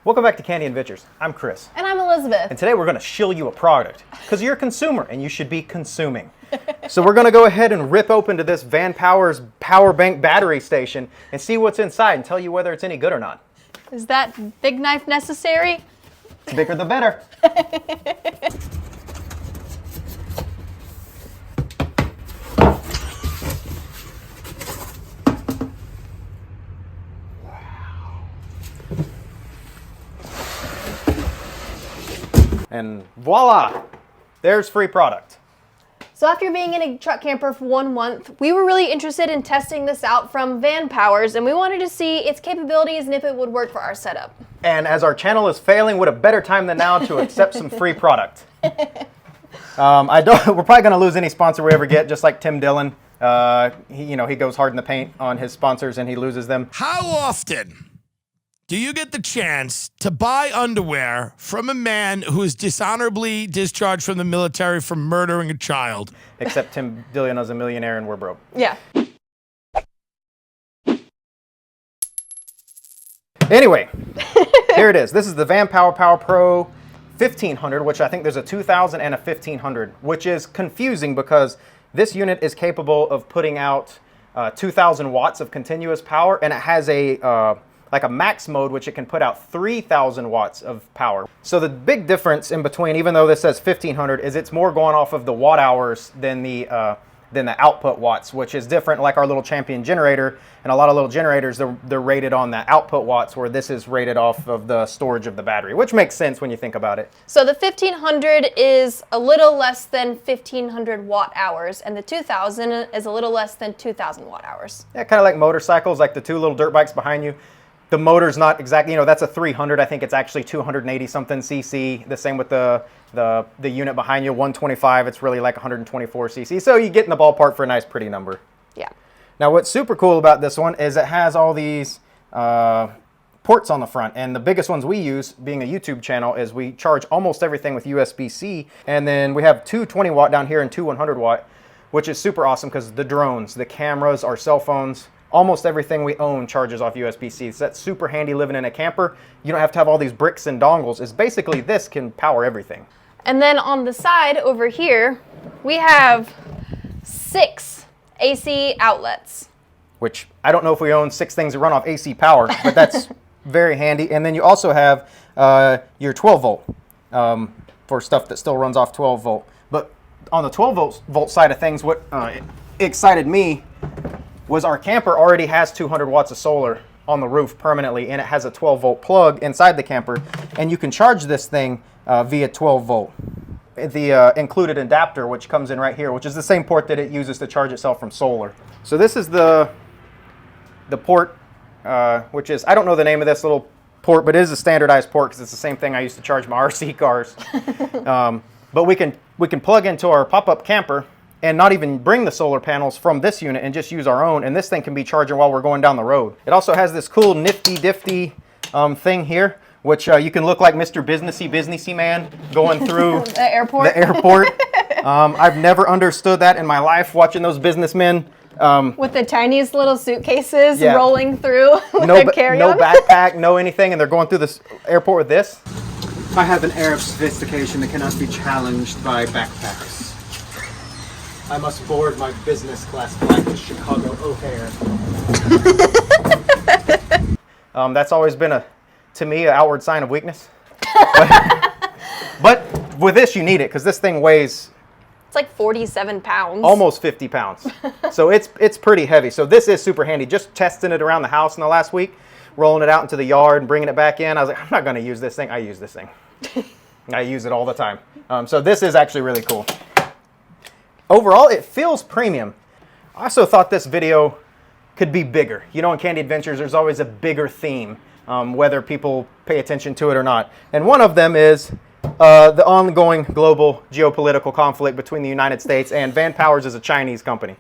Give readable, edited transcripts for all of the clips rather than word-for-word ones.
Welcome back to Candy Adventures. I'm Chris. And I'm Elizabeth. And today we're going to shill you a product because you're a consumer and you should be consuming. So we're going to go ahead and rip open to this Vanpowers power bank battery station and see what's inside and tell you whether it's any good or not. Is that big knife necessary? The bigger the better. And voila, there's free product. So after being in a truck camper for 1 month, we were really interested in testing this out from Vanpowers, and we wanted to see its capabilities and if it would work for our setup. And as our channel is failing, what a better time than now to accept some free product. We're probably going to lose any sponsor we ever get, just like Tim Dillon. He goes hard in the paint on his sponsors and he loses them. How often do you get the chance to buy underwear from a man who is dishonorably discharged from the military for murdering a child? Except Tim Dillon is a millionaire and we're broke. Yeah. Anyway, here it is. This is the Vanpower Power Pro 1500, which I think there's a 2000 and a 1500, which is confusing because this unit is capable of putting out 2000 watts of continuous power, and it has a like a max mode, which it can put out 3000 watts of power. So the big difference in between, even though this says 1500, is it's more going off of the watt hours than the output watts, which is different. Like our little Champion generator and a lot of little generators, they're rated on the output watts, where this is rated off of the storage of the battery, which makes sense when you think about it. So the 1500 is a little less than 1500 watt hours, and the 2000 is a little less than 2000 watt hours. Yeah, kind of like motorcycles, like the two little dirt bikes behind you. The motor's not exactly, that's a 300. I think it's actually 280 something cc. The same with the unit behind you, 125. It's really like 124 cc. So you get in the ballpark for a nice, pretty number. Yeah. Now, what's super cool about this one is it has all these ports on the front, and the biggest ones we use, being a YouTube channel, is we charge almost everything with USB-C, and then we have two 20 watt down here and two 100 watt, which is super awesome because the drones, the cameras, our cell phones, almost everything we own charges off USB-C. So that's super handy living in a camper. You don't have to have all these bricks and dongles. It's basically this can power everything. And then on the side over here, we have 6 AC outlets. Which I don't know if we own 6 things that run off AC power, but that's very handy. And then you also have your 12 volt for stuff that still runs off 12 volt. But on the 12 volt side of things, what excited me was our camper already has 200 watts of solar on the roof permanently, and it has a 12 volt plug inside the camper, and you can charge this thing via 12 volt. The included adapter, which comes in right here, which is the same port that it uses to charge itself from solar. So this is the port, which is, I don't know the name of this little port, but it is a standardized port because it's the same thing I used to charge my RC cars. But we can plug into our pop-up camper and not even bring the solar panels from this unit and just use our own, and this thing can be charging while we're going down the road. It also has this cool nifty-difty thing here, which you can look like Mr. Businessy man going through the airport. I've never understood that in my life, watching those businessmen. With the tiniest little suitcases rolling through with their carry-on. No backpack, no anything, and they're going through this airport with this. I have an air of sophistication that cannot be challenged by backpacks. I must board my business class flight to Chicago O'Hare. That's always been, to me, an outward sign of weakness. But with this, you need it, because this thing weighs... It's like 47 pounds. Almost 50 pounds. So it's pretty heavy. So this is super handy. Just testing it around the house in the last week, rolling it out into the yard and bringing it back in. I was like, I'm not going to use this thing. I use this thing. I use it all the time. So this is actually really cool. Overall, it feels premium. I also thought this video could be bigger. You know, in Candy Adventures, there's always a bigger theme, whether people pay attention to it or not. And one of them is the ongoing global geopolitical conflict between the United States, and Vanpowers is a Chinese company.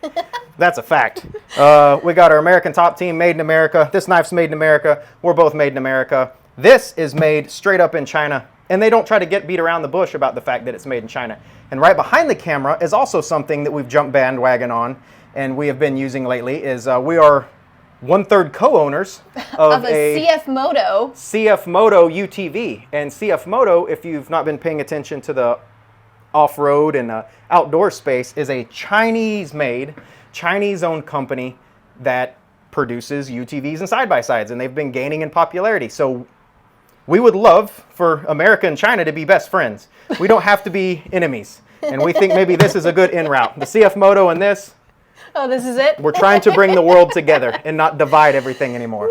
That's a fact. We got our American top team, made in America. This knife's made in America. We're both made in America. This is made straight up in China, and they don't try to get beat around the bush about the fact that it's made in China. And right behind the camera is also something that we've jumped bandwagon on, and we have been using lately, is we are 1/3 co-owners of a CF Moto. CF Moto UTV. And CF Moto, if you've not been paying attention to the off-road and outdoor space, is a Chinese-made, Chinese-owned company that produces UTVs and side-by-sides, and they've been gaining in popularity. So we would love for America and China to be best friends. We don't have to be enemies. And we think maybe this is a good in route. The CF Moto and this. Oh, this is it? We're trying to bring the world together and not divide everything anymore.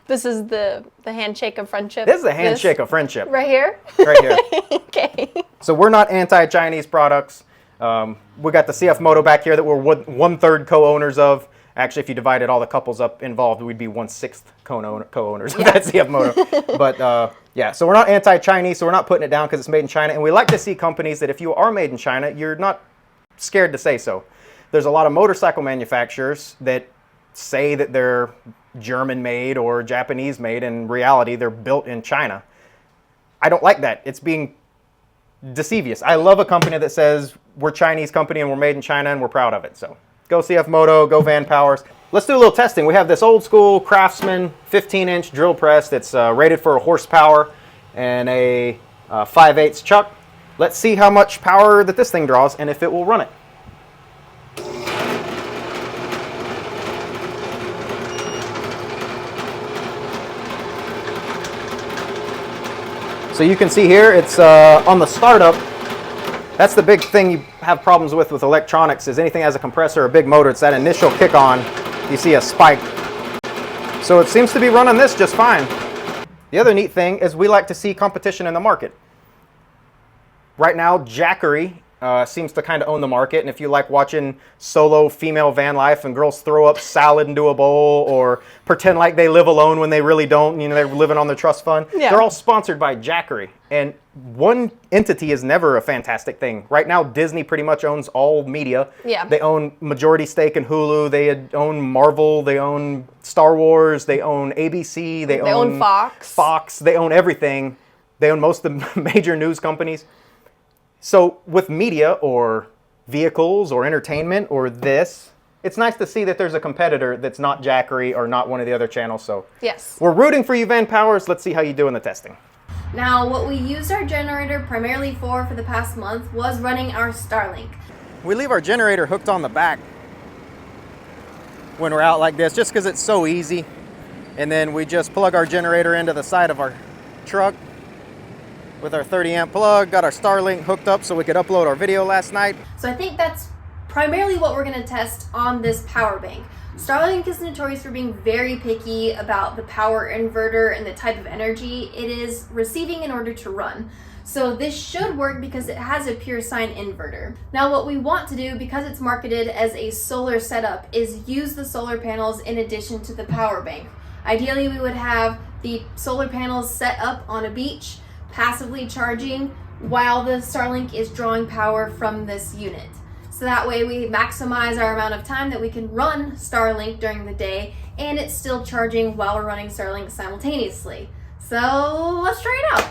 This is the handshake of friendship. This is the handshake of friendship. Right here? Right here. Okay. So we're not anti-Chinese products. We got the CF Moto back here that we're 1/3 co-owners of. Actually, if you divided all the couples up involved, we'd be 1/6 co-owners of that CF Moto. But yeah, so we're not anti-Chinese, so we're not putting it down because it's made in China. And we like to see companies that if you are made in China, you're not scared to say so. There's a lot of motorcycle manufacturers that say that they're German-made or Japanese-made. In reality, they're built in China. I don't like that. It's being deceivious. I love a company that says we're a Chinese company and we're made in China and we're proud of it. So go CF Moto, go Vanpowers. Let's do a little testing. We have this old school Craftsman 15-inch drill press that's rated for horsepower and a 5/8 chuck. Let's see how much power that this thing draws and if it will run it. So you can see here, it's on the startup. That's the big thing you have problems with electronics is anything has a compressor or a big motor, it's that initial kick on, you see a spike. So it seems to be running this just fine. The other neat thing is we like to see competition in the market. Right now, Jackery seems to kind of own the market, and if you like watching solo female van life and girls throw up salad into a bowl or pretend like they live alone when they really don't, you know, they're living on their trust fund, they're all sponsored by Jackery. And one entity is never a fantastic thing. Right now, Disney pretty much owns all media. Yeah. They own majority stake in Hulu, they own Marvel, they own Star Wars, they own ABC, they own Fox, they own everything. They own most of the major news companies. So with media or vehicles or entertainment or this, it's nice to see that there's a competitor that's not Jackery or not one of the other channels. So yes, we're rooting for you, Vanpowers. Let's see how you do in the testing. Now, what we used our generator primarily for the past month was running our Starlink. We leave our generator hooked on the back when we're out like this, just because it's so easy. And then we just plug our generator into the side of our truck with our 30 amp plug, got our Starlink hooked up so we could upload our video last night. So I think that's primarily what we're gonna test on this power bank. Starlink is notorious for being very picky about the power inverter and the type of energy it is receiving in order to run. So this should work because it has a pure sine inverter. Now what we want to do, because it's marketed as a solar setup, is use the solar panels in addition to the power bank. Ideally, we would have the solar panels set up on a beach, passively charging while the Starlink is drawing power from this unit. So that way we maximize our amount of time that we can run Starlink during the day, and it's still charging while we're running Starlink simultaneously. So let's try it out.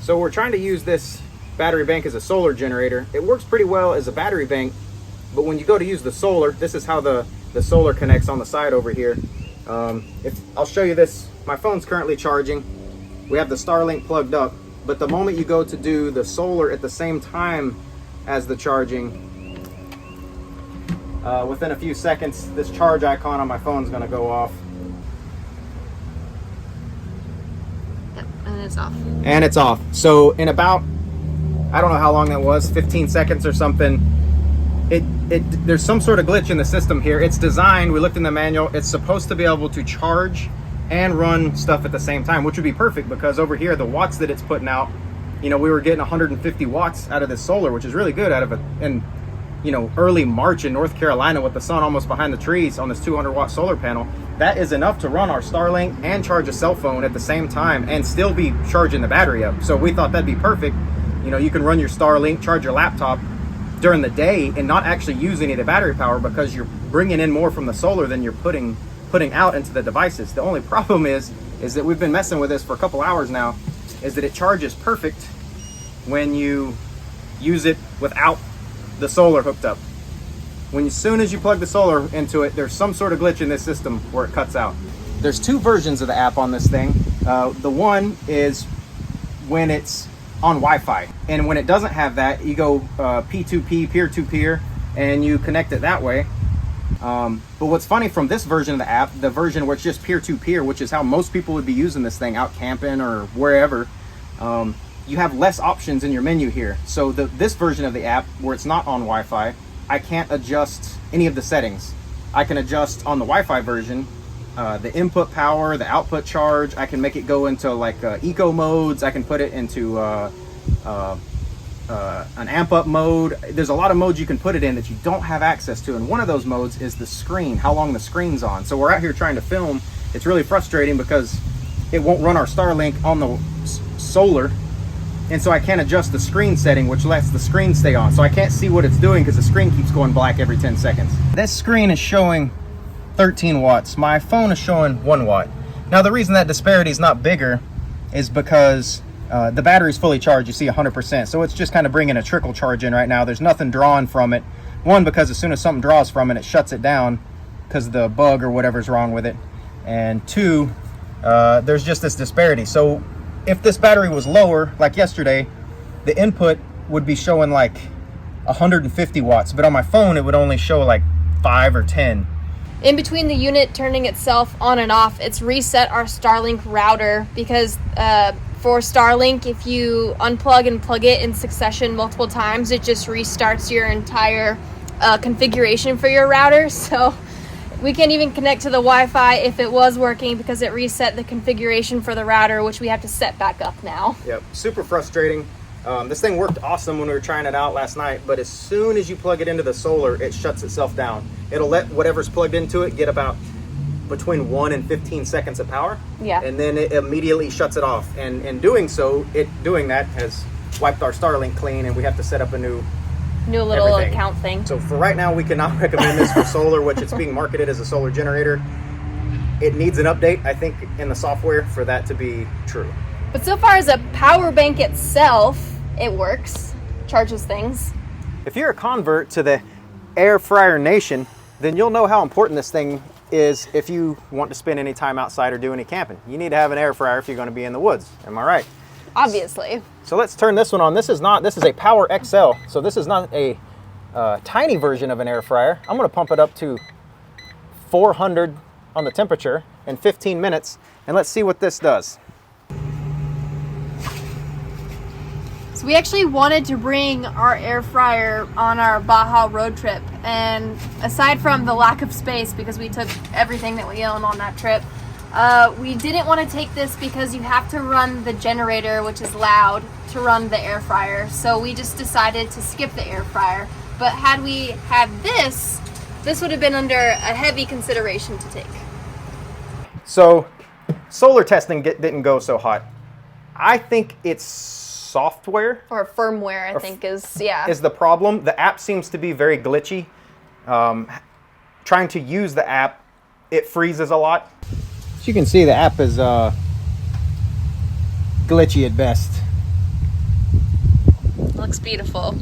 So we're trying to use this battery bank as a solar generator. It works pretty well as a battery bank, but when you go to use the solar, this is how the solar connects on the side over here. I'll show you this. My phone's currently charging. We have the Starlink plugged up, but the moment you go to do the solar at the same time as the charging, within a few seconds, this charge icon on my phone is going to go off. And it's off. And it's off. So in about, I don't know how long that was, 15 seconds or something, there's some sort of glitch in the system here. It's designed, we looked in the manual, it's supposed to be able to charge and run stuff at the same time, which would be perfect because over here, the watts that it's putting out, you know, we were getting 150 watts out of this solar, which is really good out of it. And, you know, early March in North Carolina with the sun almost behind the trees on this 200 watt solar panel, that is enough to run our Starlink and charge a cell phone at the same time and still be charging the battery up. So we thought that'd be perfect. You know, you can run your Starlink, charge your laptop during the day and not actually use any of the battery power because you're bringing in more from the solar than you're putting out into the devices. The only problem is that we've been messing with this for a couple hours now, is that it charges perfect when you use it without the solar hooked up. As soon as you plug the solar into it, there's some sort of glitch in this system where it cuts out. There's two versions of the app on this thing. The one is when it's on Wi-Fi, and when it doesn't have that, you go P2P, peer-to-peer, and you connect it that way. But what's funny from this version of the app, the version where it's just peer-to-peer, which is how most people would be using this thing out camping or wherever, you have less options in your menu here. So this version of the app, where it's not on Wi-Fi, I can't adjust any of the settings. I can adjust on the Wi-Fi version, the input power, the output charge. I can make it go into like eco modes. I can put it into an amp up mode. There's a lot of modes you can put it in that you don't have access to, and one of those modes is the screen, how long the screen's on. So we're out here trying to film. It's really frustrating because it won't run our Starlink on the solar, and so I can't adjust the screen setting, which lets the screen stay on. So I can't see what it's doing because the screen keeps going black every 10 seconds. This screen is showing 13 watts. My phone is showing 1 watt. Now the reason that disparity is not bigger is because the battery's fully charged. You see 100%. So it's just kind of bringing a trickle charge in right now. There's nothing drawn from it. One, because as soon as something draws from it, it shuts it down because of the bug or whatever's wrong with it. And two, there's just this disparity. So if this battery was lower, like yesterday, the input would be showing like 150 watts, but on my phone it would only show like 5 or 10. In between the unit turning itself on and off, it's reset our Starlink router because for Starlink, if you unplug and plug it in succession multiple times, it just restarts your entire configuration for your router. So we can't even connect to the Wi-Fi if it was working because it reset the configuration for the router, which we have to set back up now. Yep, super frustrating. This thing worked awesome when we were trying it out last night, but as soon as you plug it into the solar, it shuts itself down. It'll let whatever's plugged into it get about between 1 and 15 seconds of power. Yeah. And then it immediately shuts it off. And in doing so, doing that has wiped our Starlink clean, and we have to set up a new little everything. account thing. So for right now, we cannot recommend this for solar, which it's being marketed as a solar generator. It needs an update, I think, in the software for that to be true. But so far as a power bank itself, it works, charges things. If you're a convert to the air fryer nation, then you'll know how important this thing is if you want to spend any time outside or do any camping. You need to have an air fryer if you're going to be in the woods. Am I right? Obviously. So let's turn this one on. This is a Power XL. So this is not a tiny version of an air fryer. I'm going to pump it up to 400 on the temperature in 15 minutes, and let's see what this does. So we actually wanted to bring our air fryer on our Baja road trip, and aside from the lack of space, because we took everything that we own on that trip, we didn't want to take this because you have to run the generator, which is loud, to run the air fryer. So we just decided to skip the air fryer. But had we had this would have been under a heavy consideration to take. So solar testing didn't go so hot. I think it's software Or firmware, I think is the problem. The app seems to be very glitchy. Trying to use the app, it freezes a lot. As you can see, the app is glitchy at best. Looks beautiful.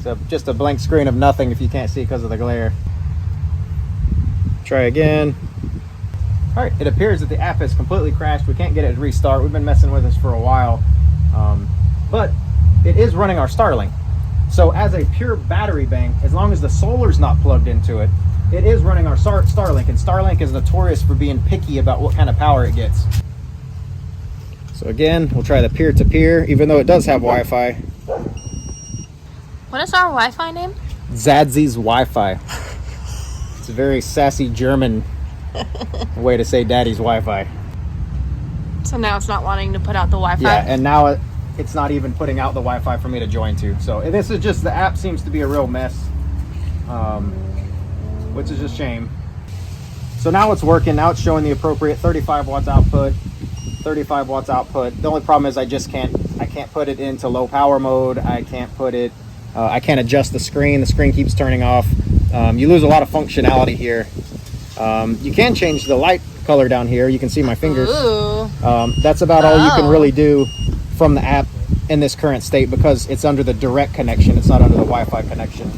So just a blank screen of nothing if you can't see because of the glare. Try again. All right, it appears that the app has completely crashed. We can't get it to restart. We've been messing with this for a while. But it is running our Starlink. So as a pure battery bank, as long as the solar's not plugged into it, it is running our Starlink, and Starlink is notorious for being picky about what kind of power it gets. So again, we'll try the peer-to-peer, even though it does have Wi-Fi. What is our Wi-Fi name? Zadzy's Wi-Fi. It's a very sassy German way to say daddy's Wi-Fi. So now it's not wanting to put out the Wi-Fi? Yeah, and now it's not even putting out the Wi-Fi for me to join to. So this is just, the app seems to be a real mess, which is a shame. So now it's working. Now it's showing the appropriate 35 watts output, 35 watts output. The only problem is I can't put it into low power mode. I can't put it, I can't adjust the screen. The screen keeps turning off. You lose a lot of functionality here. You can change the light color down here. You can see my fingers. That's about all you can really do from the app in this current state, because it's under the direct connection. It's not under the Wi-Fi connection.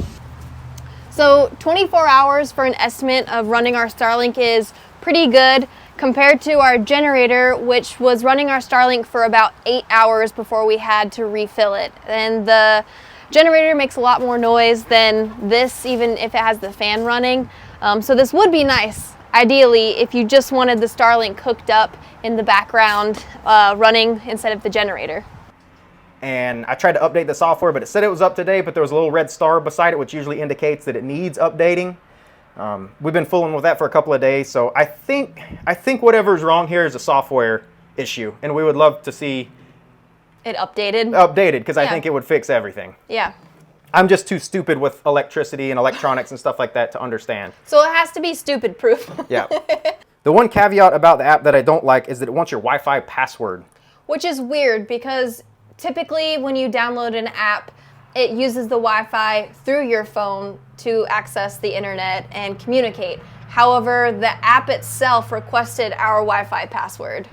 So 24 hours for an estimate of running our Starlink is pretty good compared to our generator, which was running our Starlink for about 8 hours before we had to refill it. And the generator makes a lot more noise than this, even if it has the fan running. So this would be nice, ideally, if you just wanted the Starlink hooked up in the background running instead of the generator. And I tried to update the software, but it said it was up to date, but there was a little red star beside it, which usually indicates that it needs updating. We've been fooling with that for a couple of days, so I think whatever's wrong here is a software issue, and we would love to see it updated. Because I think it would fix everything. Yeah. I'm just too stupid with electricity and electronics and stuff like that to understand. So it has to be stupid proof. Yeah. The one caveat about the app that I don't like is that it wants your Wi-Fi password. Which is weird, because typically when you download an app, it uses the Wi-Fi through your phone to access the internet and communicate. However, the app itself requested our Wi-Fi password.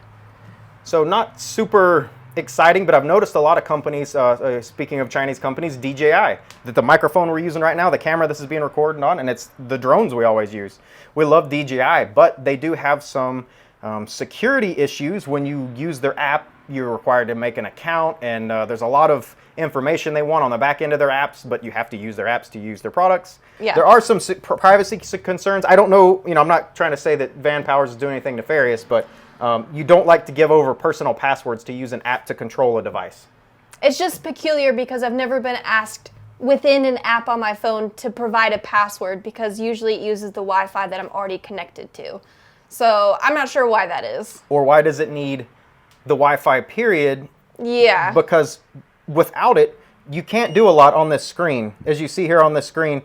So not super exciting, but I've noticed a lot of companies, speaking of Chinese companies, DJI, that the microphone we're using right now, the camera this is being recorded on, and it's the drones we always use. We love DJI, but they do have some security issues. When you use their app, you're required to make an account, and there's a lot of information they want on the back end of their apps, but you have to use their apps to use their products. Yeah. There are some privacy concerns. I don't know, I'm not trying to say that Vanpowers is doing anything nefarious, but you don't like to give over personal passwords to use an app to control a device. It's just peculiar because I've never been asked within an app on my phone to provide a password, because usually it uses the Wi-Fi that I'm already connected to. So I'm not sure why that is. Or why does it need the Wi-Fi period? Yeah. Because without it, you can't do a lot on this screen. As you see here on this screen,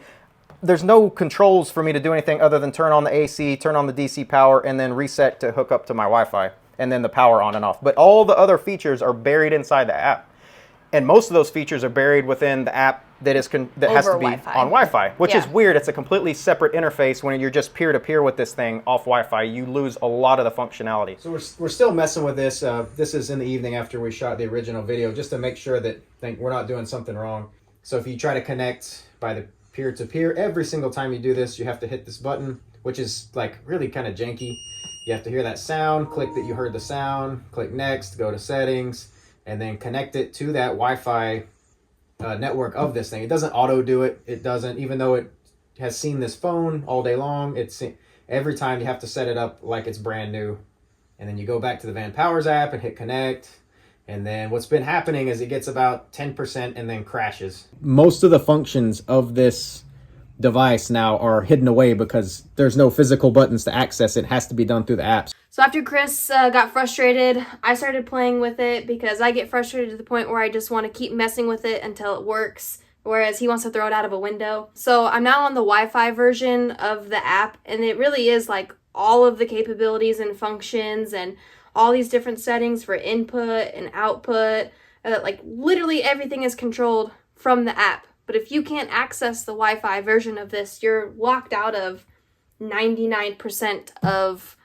there's no controls for me to do anything other than turn on the AC, turn on the DC power, and then reset to hook up to my Wi-Fi, and then the power on and off. But all the other features are buried inside the app. And most of those features are buried within the app that has to be Wi-Fi. on Wi-Fi, which is Yeah. weird. It's a completely separate interface. When you're just peer-to-peer with this thing off Wi-Fi, you lose a lot of the functionality. So we're still messing with this. This is in the evening after we shot the original video, just to make sure that we're not doing something wrong. So if you try to connect by the peer-to-peer, every single time you do this, you have to hit this button, which is like really kind of janky. You have to hear that sound, click that you heard the sound, click next, go to settings, and then connect it to that Wi-Fi network of this thing. It doesn't auto do it. It doesn't, even though it has seen this phone all day long, every time you have to set it up like it's brand new. And then you go back to the Vanpowers app and hit connect. And then what's been happening is it gets about 10% and then crashes. Most of the functions of this device now are hidden away because there's no physical buttons to access it. It has to be done through the apps. So after Chris got frustrated, I started playing with it because I get frustrated to the point where I just want to keep messing with it until it works, whereas he wants to throw it out of a window. So I'm now on the Wi-Fi version of the app, and it really is like all of the capabilities and functions and all these different settings for input and output. Like literally everything is controlled from the app. But if you can't access the Wi-Fi version of this, you're locked out of 99% of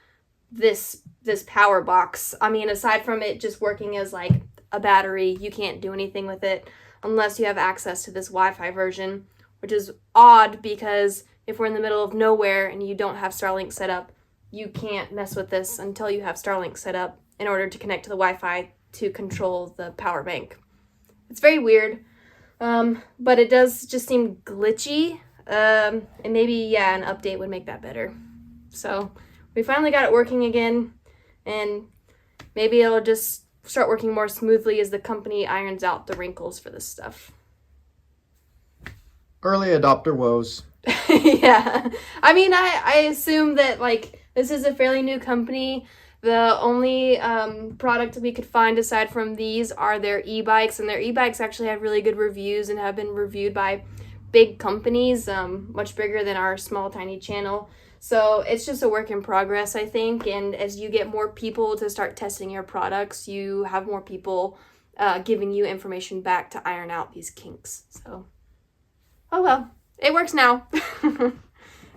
this power box. I mean, aside from it just working as like a battery, you can't do anything with it unless you have access to this Wi-Fi version, which is odd because if we're in the middle of nowhere and you don't have Starlink set up, you can't mess with this until you have Starlink set up in order to connect to the Wi-Fi to control the power bank. It's very weird, but it does just seem glitchy, and maybe, an update would make that better. So we finally got it working again, and maybe it'll just start working more smoothly as the company irons out the wrinkles for this stuff. Early adopter woes. Yeah. I mean, I assume that, like, this is a fairly new company. The only product we could find aside from these are their e-bikes, and their e-bikes actually have really good reviews and have been reviewed by big companies, much bigger than our small tiny channel. So it's just a work in progress, I think, and as you get more people to start testing your products, you have more people giving you information back to iron out these kinks. So, oh well, it works now.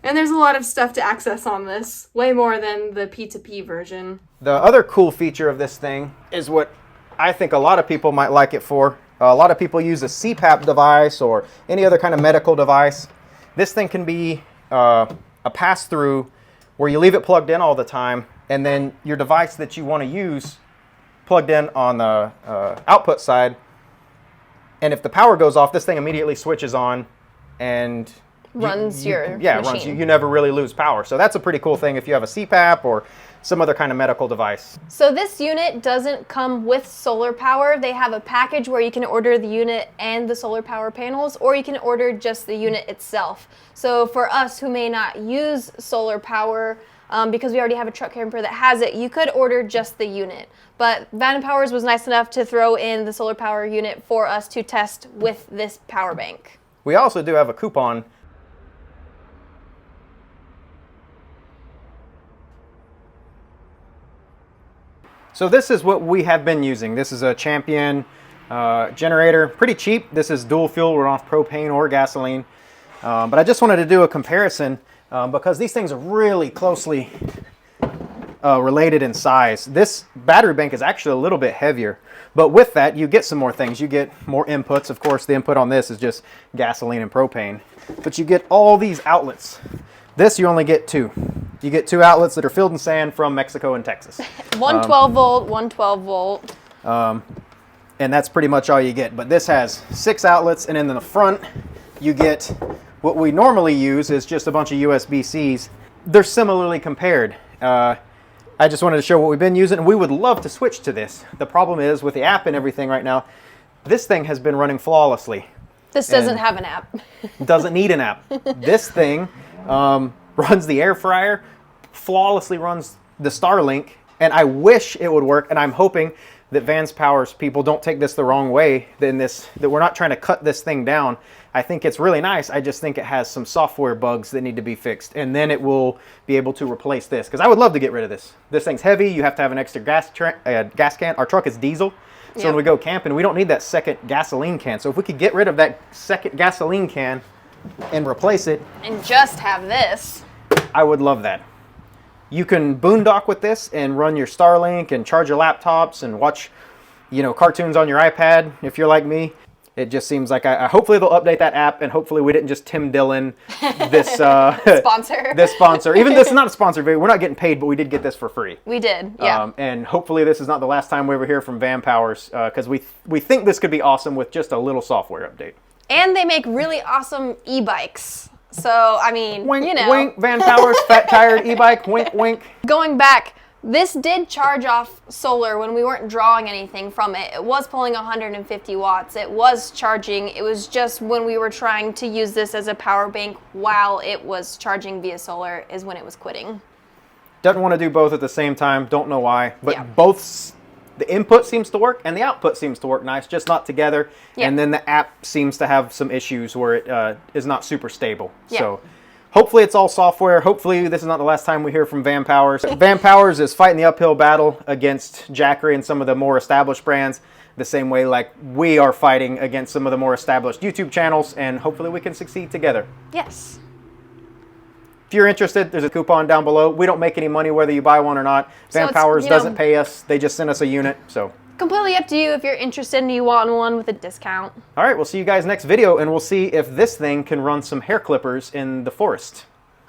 And there's a lot of stuff to access on this, way more than the P2P version. The other cool feature of this thing is what I think a lot of people might like it for. A lot of people use a CPAP device or any other kind of medical device. This thing can be a pass-through where you leave it plugged in all the time, and then your device that you want to use plugged in on the output side, and if the power goes off, this thing immediately switches on and runs your machine. You never really lose power. So that's a pretty cool thing if you have a CPAP or some other kind of medical device. So this unit doesn't come with solar power. They have a package where you can order the unit and the solar power panels, or you can order just the unit itself. So for us who may not use solar power, because we already have a truck camper that has it, you could order just the unit. But Vanpowers was nice enough to throw in the solar power unit for us to test with this power bank. We also do have a coupon. So this is what we have been using. This is a Champion generator, pretty cheap. This is dual fuel, run off propane or gasoline. But I just wanted to do a comparison because these things are really closely related in size. This battery bank is actually a little bit heavier, but with that you get some more things. You get more inputs. Of course, the input on this is just gasoline and propane, but you get all these outlets. This you only get two. You get two outlets that are filled in sand from Mexico and Texas. One 12 volt, one 12 volt. And that's pretty much all you get. But this has 6 outlets, and in the front you get what we normally use is just a bunch of USB-Cs. They're similarly compared. I just wanted to show what we've been using, and we would love to switch to this. The problem is with the app and everything right now, this thing has been running flawlessly. This doesn't have an app. Doesn't need an app. This thing runs the air fryer, flawlessly runs the Starlink, and I wish it would work, and I'm hoping that Vanpowers people don't take this the wrong way, that we're not trying to cut this thing down. I think it's really nice. I just think it has some software bugs that need to be fixed, and then it will be able to replace this, because I would love to get rid of this. This thing's heavy. You have to have an extra gas can. Our truck is diesel, so when we go camping, we don't need that second gasoline can. So if we could get rid of that second gasoline can and replace it, and just have this, I would love that. You can boondock with this and run your Starlink and charge your laptops and watch, cartoons on your iPad if you're like me. It just seems like hopefully they'll update that app, and hopefully we didn't just Tim Dillon this sponsor. This sponsor. Even this is not a sponsor video. We're not getting paid, but we did get this for free. We did, yeah. And hopefully this is not the last time we ever hear from Vanpowers, because we think this could be awesome with just a little software update. And they make really awesome e-bikes. So, I mean, wink, wink, Vanpowers, fat tired e-bike, wink, wink. Going back, this did charge off solar when we weren't drawing anything from it. It was pulling 150 watts. It was charging. It was just when we were trying to use this as a power bank while it was charging via solar is when it was quitting. Doesn't want to do both at the same time. Don't know why. But yeah. Both, the input seems to work and the output seems to work nice, just not together. Yeah. And then the app seems to have some issues where it is not super stable. Yeah. So hopefully it's all software. Hopefully this is not the last time we hear from Vanpowers. Vanpowers is fighting the uphill battle against Jackery and some of the more established brands, the same way like we are fighting against some of the more established YouTube channels, and hopefully we can succeed together. Yes. If you're interested, there's a coupon down below. We don't make any money whether you buy one or not. So Vanpowers doesn't pay us. They just send us a unit. So completely up to you if you're interested and you want one with a discount. all right, we'll see you guys next video, and we'll see if this thing can run some hair clippers in the forest.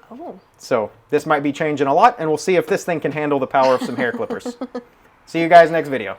Oh. So this might be changing a lot, and we'll see if this thing can handle the power of some hair clippers. See you guys next video.